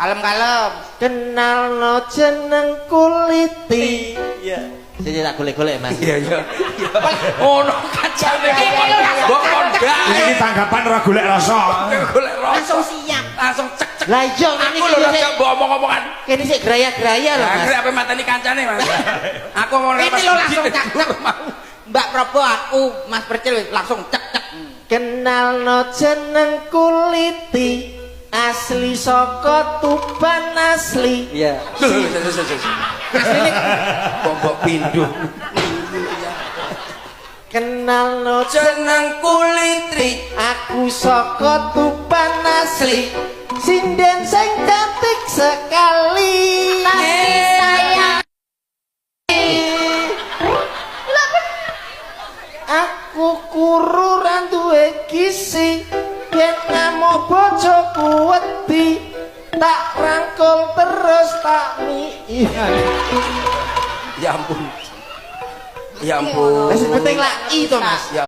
Kalem-kalem. Kenalno jeneng kuliti. Iya. Sini tak golek-golek Mas. Iya. Ono kancane mbok kondak. Ini tanggapan ora golek rasa. Golek rasa. Langsung siap. Langsung cek. Lah iya ngene Aku lho rasa mbok omong-omongan. kene sik graya-graya lho Lah Mas. akhire ape mateni kancane Mas. Aku mau Ini lo langsung cek-cek. Mbak Probo aku Mas Percil langsung cek-cek. Kenalno jeneng kuliti. Asli saka Tuban asli. Iya. Asline bombok pindho. Kenalno Jeneng kulitri. aku saka Tuban asli. Sinden sing cantik sekali. Saya Aku kuru ra duwe gisi. Yen ngamuk bojoku wedi. Tak rangkul terus tak mii. Ya ampun. Ya ampun. Wis penting lak i to Mas. Ya